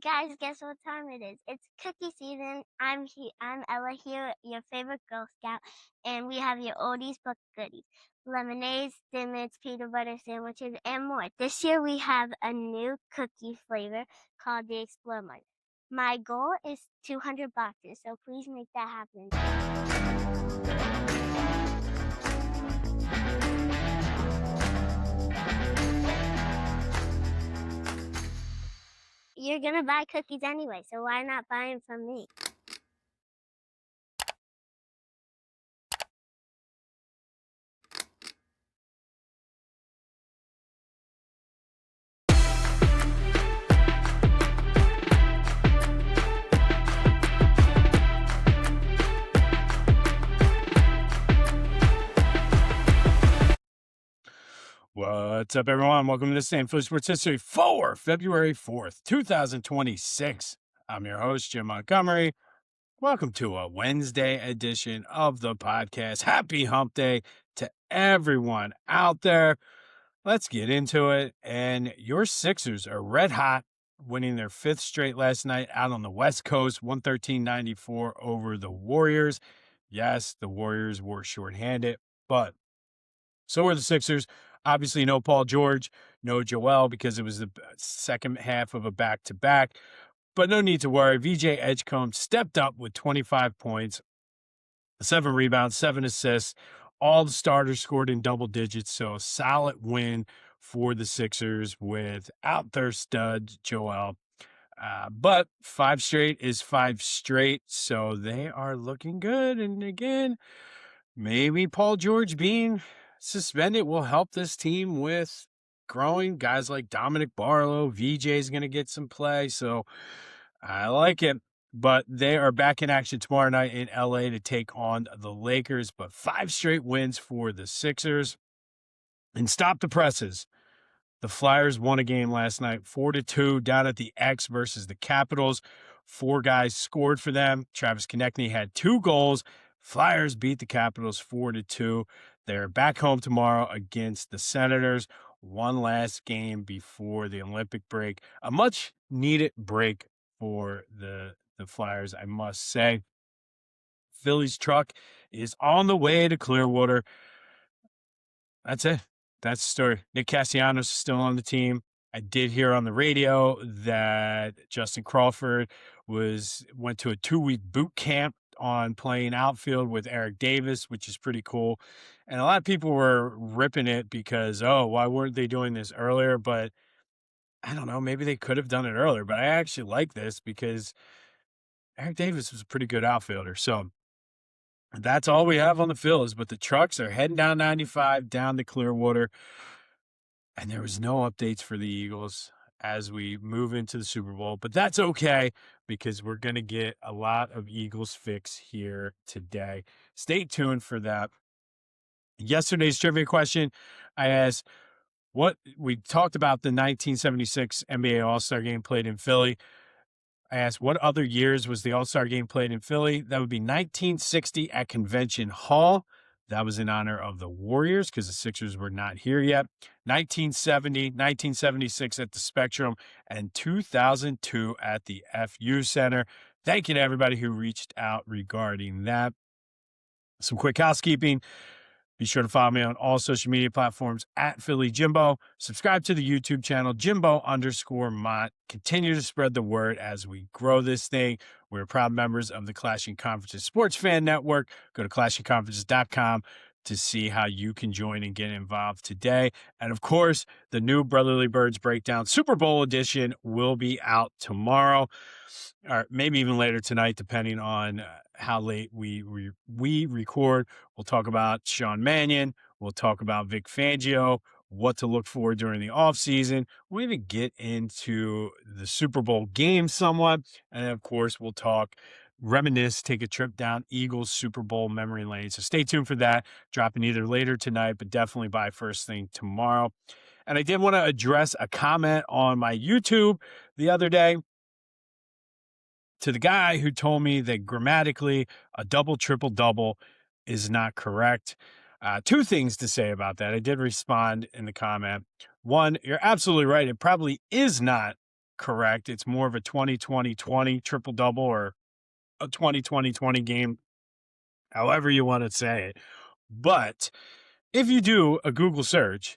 guess what time it is? It's cookie season. I'm Ella here, your favorite Girl Scout, and we have your oldies but goodies. Lemonades, dimmits, peanut butter sandwiches, and more. This year we have a new cookie flavor called the Explore Mug. My goal is 200 boxes, so please make that happen. You're gonna buy cookies anyway, so why not buy them from me? What's up, everyone? Welcome to the Same Philly Sports History for February 4th, 2026. I'm your host, Jim Montgomery. Welcome to a Wednesday edition of the podcast. Happy Hump Day to everyone out there. Let's get into it. And your Sixers are red hot, winning their fifth straight last night out on the West Coast, 113-94 over the Warriors. Yes, the Warriors were shorthanded, but so are the Sixers. Obviously, no Paul George, no Joel, because it was the second half of a back-to-back. But no need to worry. VJ Edgecombe stepped up with 25 points, 7 rebounds, 7 assists. All the starters scored in double digits, so a solid win for the Sixers without their stud, Joel. But 5 straight is 5 straight, so they are looking good. And again, maybe Paul George being suspended will help this team with growing. Guys like Dominic Barlow, VJ is going to get some play, so I like it. But they are back in action tomorrow night in LA to take on the Lakers. But 5 straight wins for the Sixers. And stop the presses. The Flyers won a game last night, 4-2, down at the X versus the Capitals. 4 guys scored for them. Travis Konechny had 2 goals. Flyers beat the Capitals 4-2. They're back home tomorrow against the Senators. One last game before the Olympic break. A much-needed break for the Flyers, I must say. Phillies truck is on the way to Clearwater. That's it. That's the story. Nick Castellanos is still on the team. I did hear on the radio that Justin Crawford went to a 2-week boot camp on playing outfield with Eric Davis, which is pretty cool. And a lot of people were ripping it because, why weren't they doing this earlier? But I don't know, maybe they could have done it earlier. But I actually like this because Eric Davis was a pretty good outfielder. So that's all we have on the Phillies, but the trucks are heading down 95, down to Clearwater. And there was no updates for the Eagles as we move into the Super Bowl. But that's okay because we're going to get a lot of Eagles fix here today. Stay tuned for that. Yesterday's trivia question, I asked we talked about the 1976 NBA All-Star game played in Philly. I asked, what other years was the All-Star game played in Philly? That would be 1960 at Convention Hall. That was in honor of the Warriors because the Sixers were not here yet. 1970, 1976 at the Spectrum, and 2002 at the FU Center. Thank you to everybody who reached out regarding that. Some quick housekeeping. Be sure to follow me on all social media platforms at Philly Jimbo. Subscribe to the YouTube channel, Jimbo_Mott. Continue to spread the word as we grow this thing. We're proud members of the Clashing Conferences Sports Fan Network. Go to clashingconferences.com to see how you can join and get involved today. And of course, the new Brotherly Birds Breakdown Super Bowl edition will be out tomorrow, or maybe even later tonight, depending on how late we record. We'll talk about Sean Mannion. We'll talk about Vic Fangio, what to look for during the offseason. We'll even get into the Super Bowl game somewhat. And of course, we'll reminisce, take a trip down Eagles Super Bowl memory lane. So stay tuned for that. Dropping either later tonight, but definitely by first thing tomorrow. And I did want to address a comment on my YouTube the other day to the guy who told me that grammatically a double, triple, double is not correct. 2 things to say about that. I did respond in the comment. One, you're absolutely right. It probably is not correct. It's more of a 20-20-20 triple double or a 20-20-20 game, however you want to say it. But if you do a Google search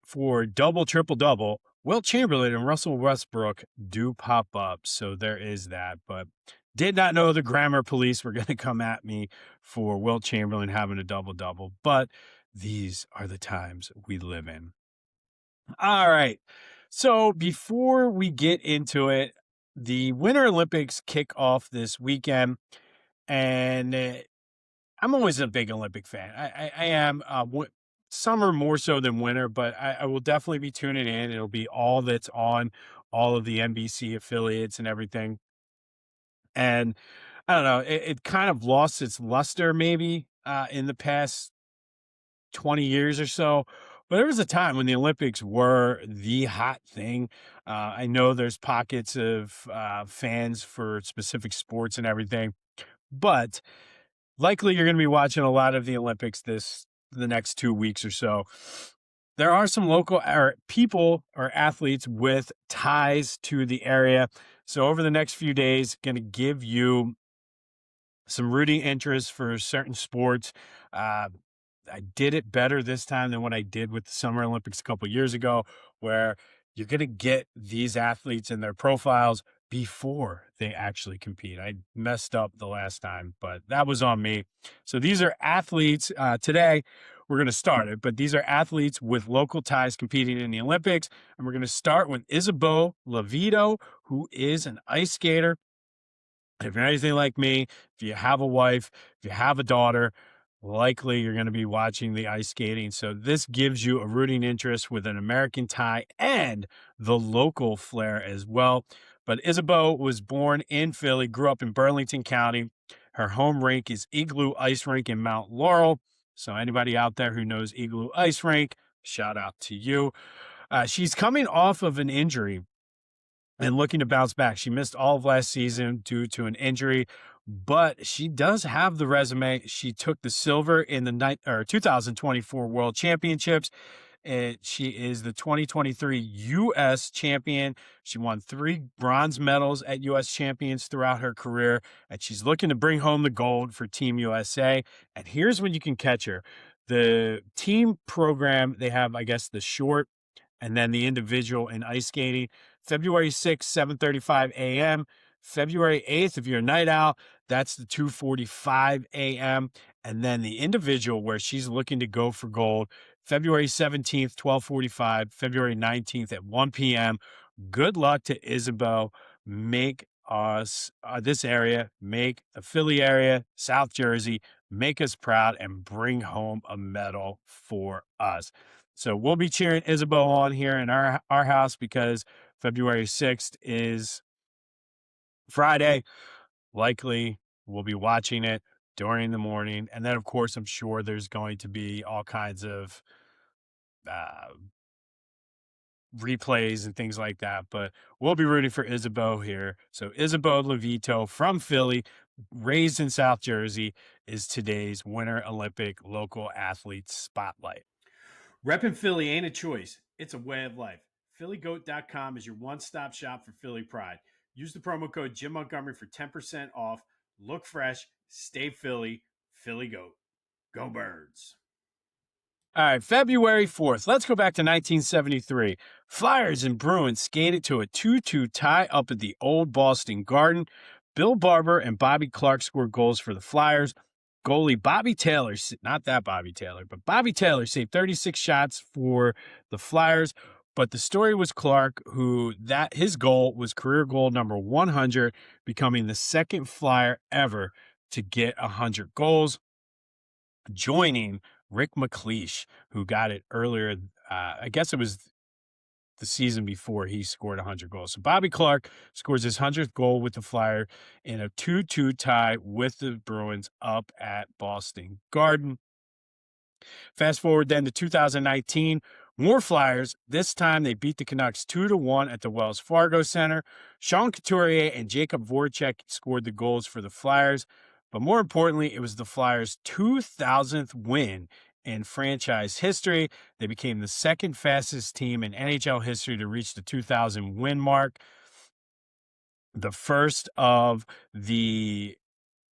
for double, triple double, Will Chamberlain and Russell Westbrook do pop up. So there is that. But did not know the grammar police were going to come at me for Will Chamberlain having a double double. But these are the times we live in. All right. So before we get into it, the Winter Olympics kick off this weekend. And I'm always a big Olympic fan. I am. Summer more so than winter, but I will definitely be tuning in. It'll be all that's on all of the NBC affiliates and everything. And I don't know, it kind of lost its luster maybe in the past 20 years or so. But there was a time when the Olympics were the hot thing. I know there's pockets of fans for specific sports and everything, but likely you're going to be watching a lot of the Olympics the next 2 weeks or so. There are some local people or athletes with ties to the area. So over the next few days, going to give you some rooting interest for certain sports. I did it better this time than what I did with the Summer Olympics a couple years ago, where you're going to get these athletes and their profiles before they actually compete. I messed up the last time, but that was on me. So these are athletes. Today, we're going to start it, but these are athletes with local ties competing in the Olympics. And we're going to start with Isabeau Levito, who is an ice skater. If you're anything like me, if you have a wife, if you have a daughter, likely you're going to be watching the ice skating. So this gives you a rooting interest with an American tie and the local flair as well. But Isabeau was born in Philly, grew up in Burlington County. Her home rink is Igloo Ice Rink in Mount Laurel. So anybody out there who knows Igloo Ice Rink, shout out to you. She's coming off of an injury and looking to bounce back. She missed all of last season due to an injury, but she does have the resume. She took the silver in the 2024 World Championships. And she is the 2023 U.S. champion. She won 3 bronze medals at U.S. champions throughout her career, and she's looking to bring home the gold for Team USA. And here's when you can catch her. The team program, they have, I guess, the short and then the individual in ice skating. February 6th, 7:35 a.m. February 8th, if you're a night owl, that's the 2:45 a.m. And then the individual where she's looking to go for gold, February 17th, 12:45, February 19th at 1 p.m. Good luck to Isabeau. Make us, this area, make the Philly area, South Jersey, make us proud and bring home a medal for us. So we'll be cheering Isabeau on here in our house because February 6th is Friday. Likely we'll be watching it during the morning. And then, of course, I'm sure there's going to be all kinds of replays and things like that. But we'll be rooting for Isabeau here. So Isabeau Levito from Philly, raised in South Jersey, is today's Winter Olympic local athlete spotlight. Reppin' Philly ain't a choice. It's a way of life. PhillyGoat.com is your one-stop shop for Philly pride. Use the promo code Jim Montgomery for 10% off. Look fresh, stay Philly, Philly Goat. Go Birds. All right, February 4th. Let's go back to 1973. Flyers and Bruins skated to a 2-2 tie up at the old Boston Garden. Bill Barber and Bobby Clark scored goals for the Flyers. Goalie Bobby Taylor, not that Bobby Taylor, but Bobby Taylor saved 36 shots for the Flyers. But the story was Clark, his goal was career goal number 100, becoming the second Flyer ever to get 100 goals, joining Rick McLeish, who got it earlier. I guess it was the season before he scored 100 goals. So Bobby Clark scores his 100th goal with the Flyer in a 2-2 tie with the Bruins up at Boston Garden. Fast forward then to 2019, more Flyers. This time they beat the Canucks 2-1 at the Wells Fargo Center. Sean Couturier and Jacob Voracek scored the goals for the Flyers. But more importantly, it was the Flyers' 2,000th win in franchise history. They became the second fastest team in NHL history to reach the 2,000 win mark. the first of the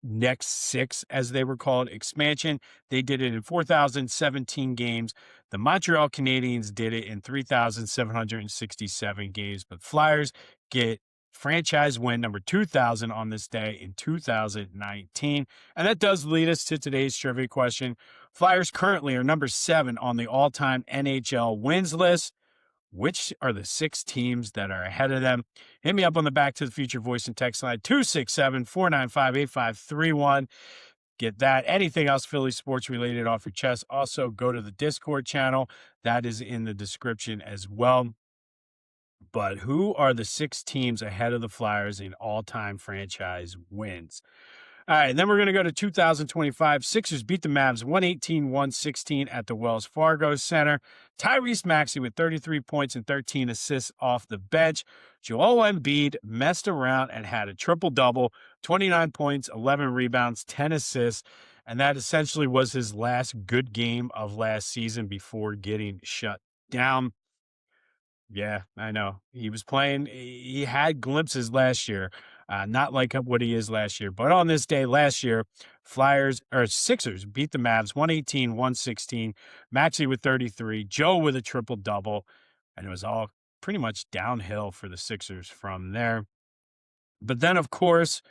next six, as they were called, expansion. They did it in 4,017 games. The Montreal Canadiens did it in 3,767 games. But Flyers get franchise win number 2,000 on this day in 2019. And that does lead us to today's trivia question. Flyers currently are number 7 on the all-time NHL wins list. Which are the 6 teams that are ahead of them? Hit me up on the Back to the Future voice and text line 267-495-8531. Get that. Anything else Philly sports related off your chest, also go to the Discord channel. That is in the description as well. But who are the 6 teams ahead of the Flyers in all-time franchise wins? All right, then we're going to go to 2025. Sixers beat the Mavs 118-116 at the Wells Fargo Center. Tyrese Maxey with 33 points and 13 assists off the bench. Joel Embiid messed around and had a triple-double, 29 points, 11 rebounds, 10 assists, and that essentially was his last good game of last season before getting shut down. Yeah, I know. He was playing. He had glimpses last year, not like what he is last year. But on this day last year, Sixers beat the Mavs 118-116. Maxey with 33, Joe with a triple-double, and it was all pretty much downhill for the Sixers from there. But then, of course,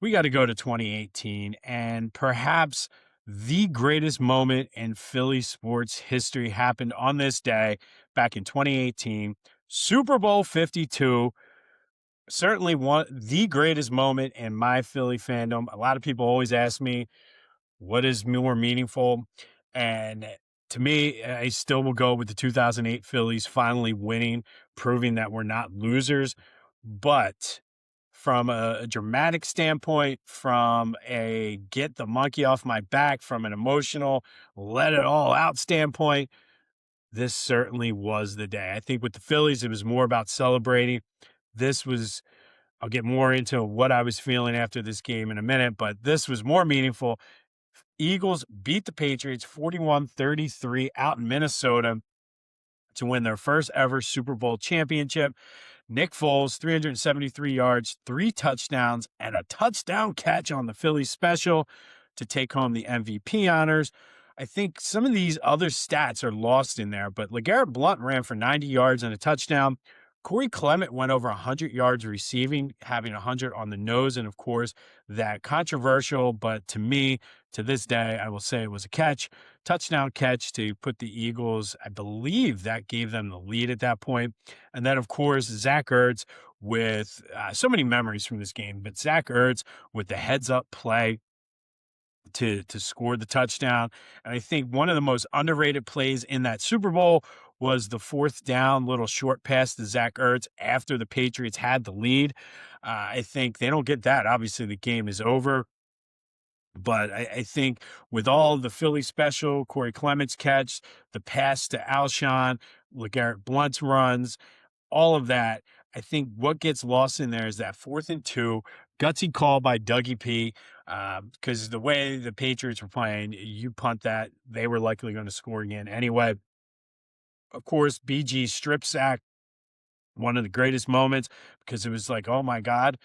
we got to go to 2018, and perhaps the greatest moment in Philly sports history happened on this day back in 2018, Super Bowl 52. Certainly the greatest moment in my Philly fandom. A lot of people always ask me, what is more meaningful? And to me, I still will go with the 2008 Phillies finally winning, proving that we're not losers. But from a dramatic standpoint, from a get the monkey off my back, from an emotional let it all out standpoint, this certainly was the day. I think with the Phillies, it was more about celebrating. This was, I'll get more into what I was feeling after this game in a minute, but this was more meaningful. Eagles beat the Patriots 41-33 out in Minnesota to win their first ever Super Bowl championship. Nick Foles, 373 yards, 3 touchdowns, and a touchdown catch on the Phillies special to take home the MVP honors. I think some of these other stats are lost in there, but LeGarrette Blount ran for 90 yards and a touchdown. Corey Clement went over 100 yards receiving, having 100 on the nose. And of course, that controversial, but to me, to this day, I will say it was a touchdown catch to put the Eagles. I believe that gave them the lead at that point. And then, of course, Zach Ertz with so many memories from this game, but Zach Ertz with the heads up play to score the touchdown. And I think one of the most underrated plays in that Super Bowl was the 4th down little short pass to Zach Ertz after the Patriots had the lead. I think they don't get that. Obviously, the game is over. But I think with all the Philly special, Corey Clement's catch, the pass to Alshon, LeGarrette Blount's runs, all of that, I think what gets lost in there is that 4th and 2, gutsy call by Dougie P. Because the way the Patriots were playing, you punt that, they were likely going to score again anyway. Of course, BG strip sack, one of the greatest moments, because it was like, oh my God,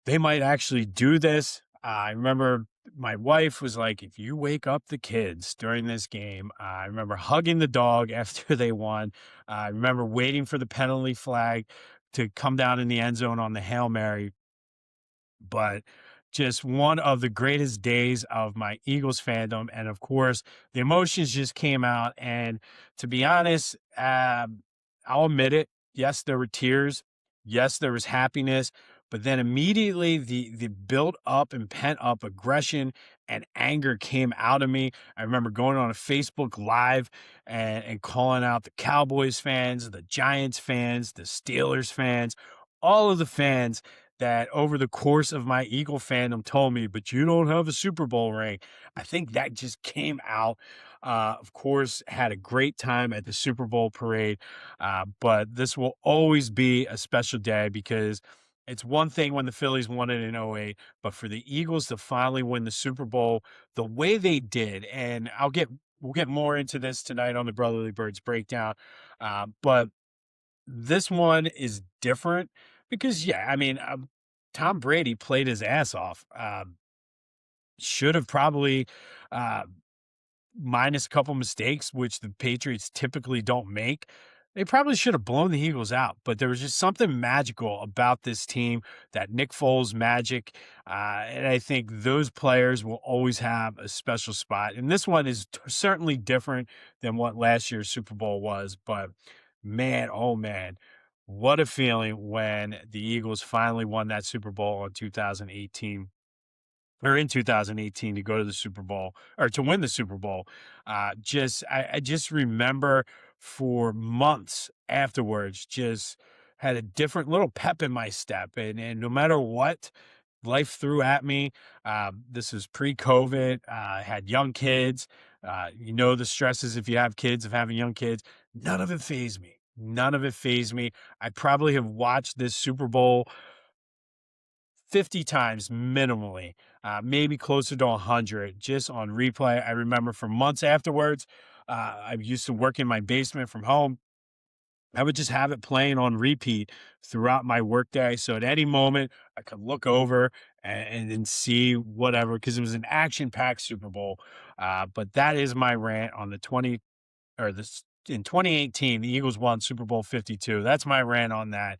they might actually do this. I remember my wife was like, if you wake up the kids during this game, I remember hugging the dog after they won. I remember waiting for the penalty flag to come down in the end zone on the Hail Mary. But just one of the greatest days of my Eagles fandom. And of course, the emotions just came out. And to be honest, I'll admit it. Yes, there were tears. Yes, there was happiness. But then immediately the built up and pent up aggression and anger came out of me. I remember going on a Facebook Live and calling out the Cowboys fans, the Giants fans, the Steelers fans, all of the fans that over the course of my Eagle fandom told me, but you don't have a Super Bowl ring. I think that just came out. Of course, had a great time at the Super Bowl parade. But this will always be a special day because it's one thing when the Phillies won it in '08, but for the Eagles to finally win the Super Bowl the way they did, and we'll get more into this tonight on the Brotherly Birds breakdown. But this one is different Because, yeah, I mean, Tom Brady played his ass off. Should have probably, uh, minus a couple mistakes, which the Patriots typically don't make. They probably should have blown the Eagles out, but there was just something magical about this team, that Nick Foles magic. And I think those players will always have a special spot. And this one is certainly different than what last year's Super Bowl was. But man, oh man, what a feeling when the Eagles finally won that Super Bowl in 2018 or in 2018 to go to the Super Bowl or to win the Super Bowl. I just remember for months afterwards, just had a different little pep in my step. And no matter what life threw at me, this was pre-COVID, I had young kids. The stresses if you have kids, of having young kids, none of it fazed me. None of it fazed me. I probably have watched this Super Bowl 50 times minimally, maybe closer to 100 just on replay. I remember for months afterwards, I used to work in my basement from home. I would just have it playing on repeat throughout my workday. So at any moment, I could look over and see whatever, because it was an action packed Super Bowl. But that is my rant on the 20 or this in 2018. The Eagles won Super Bowl 52. That's my rant on that.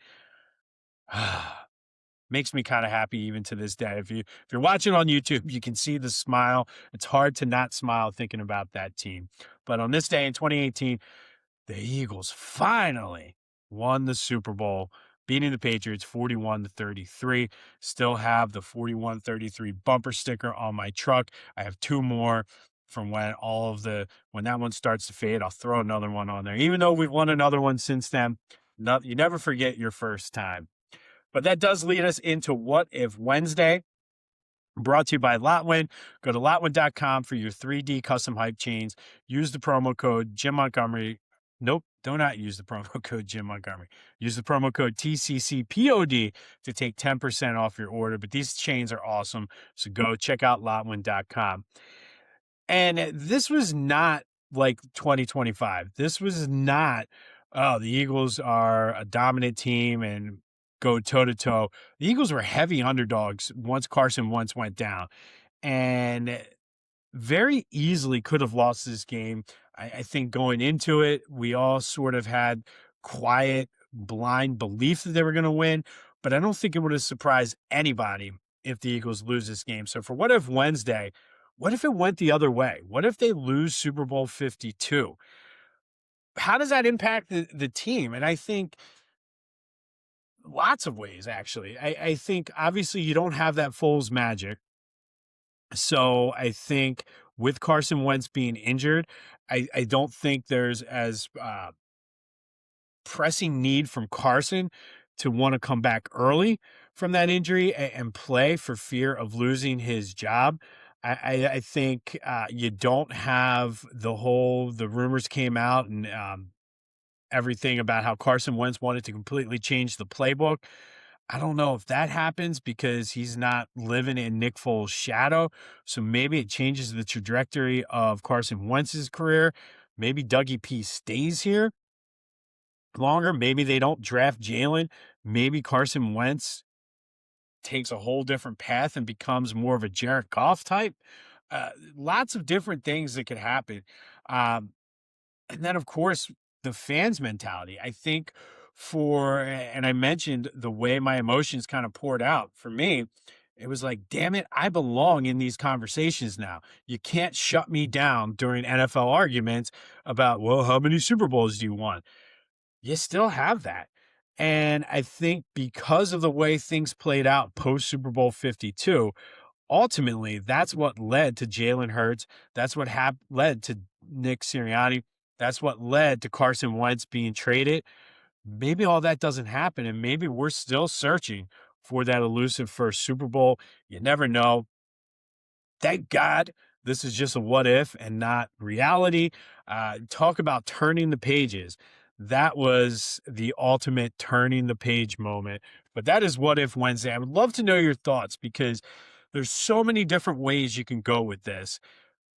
Makes me kind of happy even to this day. If you're watching on YouTube, you can see the smile. It's hard to not smile thinking about that team. But on this day in 2018, the Eagles finally won the Super Bowl, beating the Patriots 41-33. Still have the 41-33 bumper sticker on my truck. I have two more from when that one starts to fade. I'll throw another one on there. Even though we've won another one since then, you never forget your first time. But that does lead us into What If Wednesday, brought to you by Lotwin. Go to lotwin.com for your 3D custom hype chains. Use the promo code Jim Montgomery. Nope, do not use the promo code Jim Montgomery. Use the promo code TCCPOD to take 10% off your order. But these chains are awesome, so go check out lotwin.com. And this was not like 2025. This was not, oh, the Eagles are a dominant team and go toe to toe. The Eagles were heavy underdogs once Carson Wentz went down, and very easily could have lost this game. I think going into it, we all sort of had quiet, blind belief that they were going to win, but I don't think it would have surprised anybody if the Eagles lose this game. So for What If Wednesday, what if it went the other way? What if they lose Super Bowl 52? How does that impact the team? And I think lots of ways, actually. I think obviously you don't have that Foles magic. So I think with Carson Wentz being injured, I don't think there's as pressing need from Carson to want to come back early from that injury and play for fear of losing his job. I think you don't have the rumors came out and everything about how Carson Wentz wanted to completely change the playbook. I don't know if that happens because he's not living in Nick Foles' shadow. So maybe it changes the trajectory of Carson Wentz's career. Maybe Dougie P stays here longer. Maybe they don't draft Jalen. Maybe Carson Wentz takes a whole different path and becomes more of a Jared Goff type. Lots of different things that could happen. And then, of course, the fans' mentality. I think and I mentioned the way my emotions kind of poured out for me. It was like, damn it, I belong in these conversations now. You can't shut me down during NFL arguments about, well, how many Super Bowls do you want? You still have that. And I think because of the way things played out post Super Bowl 52, ultimately, that's what led to Jalen Hurts. That's what led to Nick Sirianni. That's what led to Carson Wentz being traded. Maybe all that doesn't happen, and maybe we're still searching for that elusive first Super Bowl. You never know. Thank God this is just a what if and not reality. Talk about turning the pages. That was the ultimate turning the page moment. But that is What If Wednesday. I would love to know your thoughts because there's so many different ways you can go with this.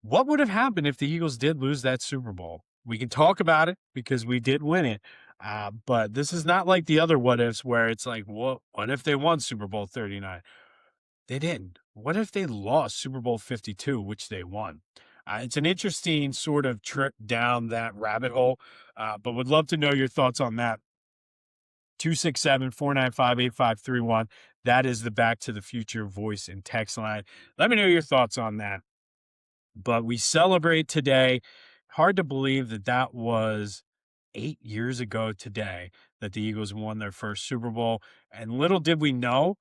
What would have happened if the Eagles did lose that Super Bowl? We can talk about it because we did win it. But this is not like the other what ifs where it's like, what if they won Super Bowl 39? They didn't. What if they lost Super Bowl 52, which they won? It's an interesting sort of trip down that rabbit hole, but would love to know your thoughts on that. 267-495-8531. That is the Back to the Future voice and text line. Let me know your thoughts on that. But we celebrate today. Hard to believe that that was 8 years ago today that the Eagles won their first Super Bowl. And little did we know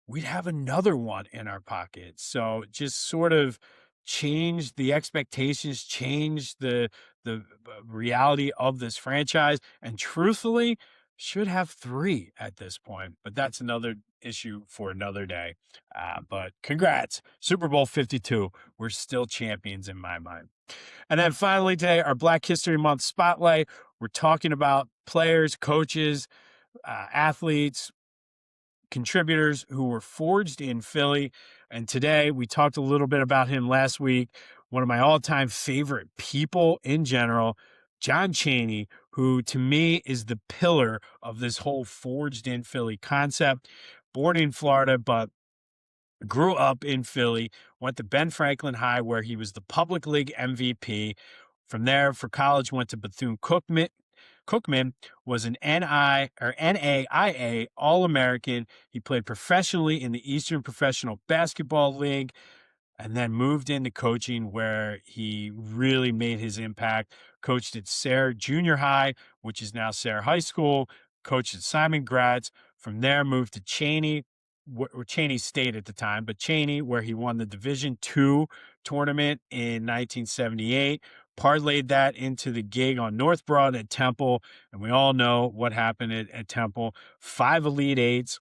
we'd have another one in our pocket. So just sort of change the expectations, change the reality of this franchise, and truthfully, should have three at this point. But that's another issue for another day. But congrats, Super Bowl 52. We're still champions in my mind. And then finally today, our Black History Month spotlight. We're talking about players, coaches, athletes, contributors who were forged in Philly. And today we talked a little bit about him last week. One of my all-time favorite people in general, John Chaney, who to me is the pillar of this whole forged in Philly concept. Born in Florida, but grew up in Philly, went to Ben Franklin High, where he was the public league MVP. From there, for college, went to Bethune-Cookman. Cookman was an NAIA All-American. He played professionally in the Eastern Professional Basketball League and then moved into coaching where he really made his impact. Coached at Sayre Junior High, which is now Sayre High School. Coached at Simon Gratz. From there, moved to Chaney, or Chaney State at the time, but Chaney, where he won the Division II tournament in 1978. Parlayed that into the gig on North Broad at Temple, and we all know what happened at Temple. 5 Elite Eights.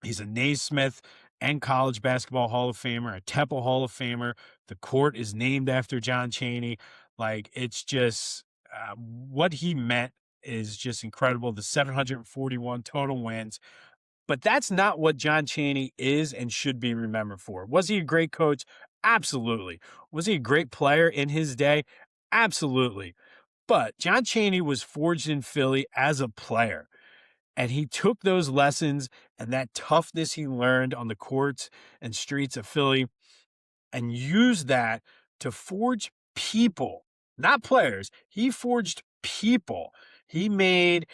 He's a Naismith and College Basketball Hall of Famer, a Temple Hall of Famer. The court is named after John Chaney. Like, it's just what he meant is just incredible. The 741 total wins. But that's not what John Chaney is and should be remembered for. Was he a great coach? Absolutely. Was he a great player in his day? Absolutely. But John Chaney was forged in Philly as a player. And he took those lessons and that toughness he learned on the courts and streets of Philly and used that to forge people, not players. He forged people. He made,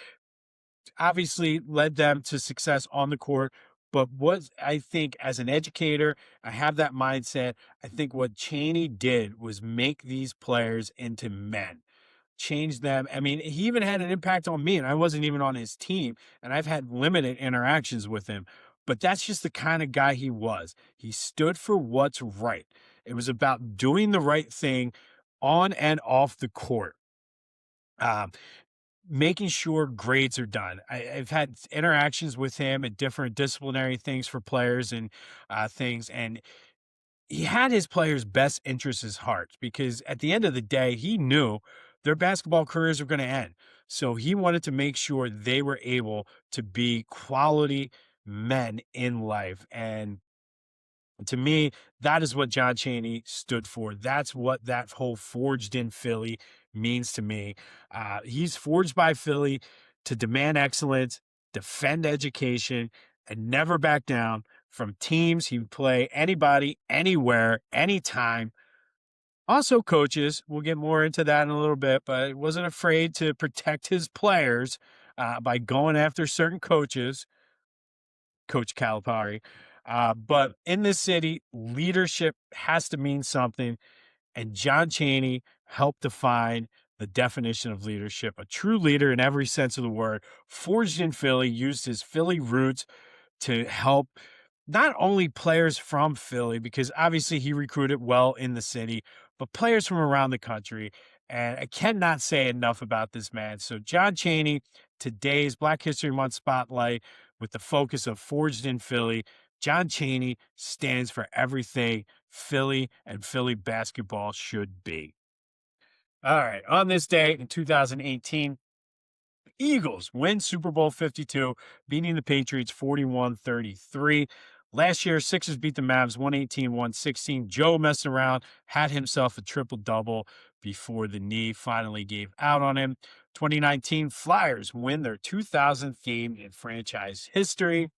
obviously led them to success on the court. But what I think as an educator, I have that mindset. I think what Chaney did was make these players into men, change them. I mean, he even had an impact on me, and I wasn't even on his team, and I've had limited interactions with him. But that's just the kind of guy he was. He stood for what's right. It was about doing the right thing on and off the court. Um, Making sure grades are done. I've had interactions with him at different disciplinary things for players and things, and he had his players' best interests at heart because at the end of the day, he knew their basketball careers were going to end. So he wanted to make sure they were able to be quality men in life. And to me, that is what John Chaney stood for. That's what that whole forged in Philly means to me. He's forged by Philly to demand excellence, defend education, and never back down from teams. He would play anybody, anywhere, anytime. Also, coaches, we'll get more into that in a little bit, but he wasn't afraid to protect his players by going after certain coaches. Coach Calipari. But in this city, leadership has to mean something. And John Chaney helped define the definition of leadership. A true leader in every sense of the word, forged in Philly, used his Philly roots to help not only players from Philly, because obviously he recruited well in the city, but players from around the country. And I cannot say enough about this man. So, John Chaney, today's Black History Month spotlight with the focus of Forged in Philly. John Chaney stands for everything Philly and Philly basketball should be. All right. On this day in 2018, Eagles win Super Bowl 52, beating the Patriots 41-33. Last year, Sixers beat the Mavs 118-116. Joe messed around, had himself a triple-double before the knee finally gave out on him. 2019 Flyers win their 2000th game in franchise history.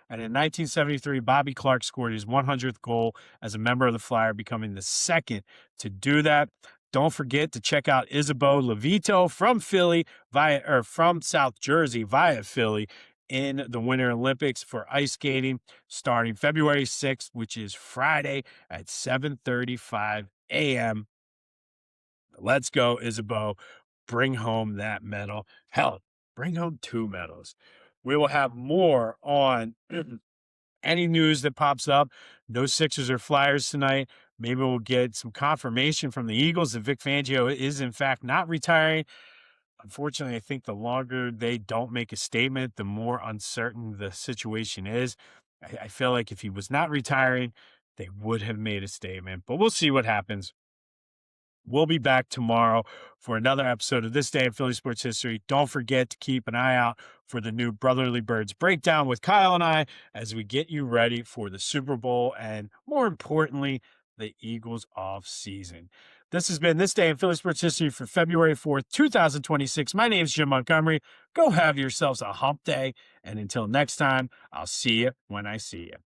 And in 1973, Bobby Clark scored his 100th goal as a member of the Flyer, becoming the second to do that. Don't forget to check out Isabeau Levito from from South Jersey via Philly in the Winter Olympics for ice skating starting February 6th, which is Friday at 7:35 a.m. Let's go, Isabeau. Bring home that medal. Hell, bring home 2 medals. We will have more on any news that pops up. No Sixers or Flyers tonight. Maybe we'll get some confirmation from the Eagles that Vic Fangio is, in fact, not retiring. Unfortunately, I think the longer they don't make a statement, the more uncertain the situation is. I feel like if he was not retiring, they would have made a statement, but we'll see what happens. We'll be back tomorrow for another episode of This Day in Philly Sports History. Don't forget to keep an eye out for the new Brotherly Birds breakdown with Kyle and I as we get you ready for the Super Bowl and, more importantly, the Eagles off season. This has been This Day in Philly Sports History for February 4th, 2026. My name is Jim Montgomery. Go have yourselves a hump day. And until next time, I'll see you when I see you.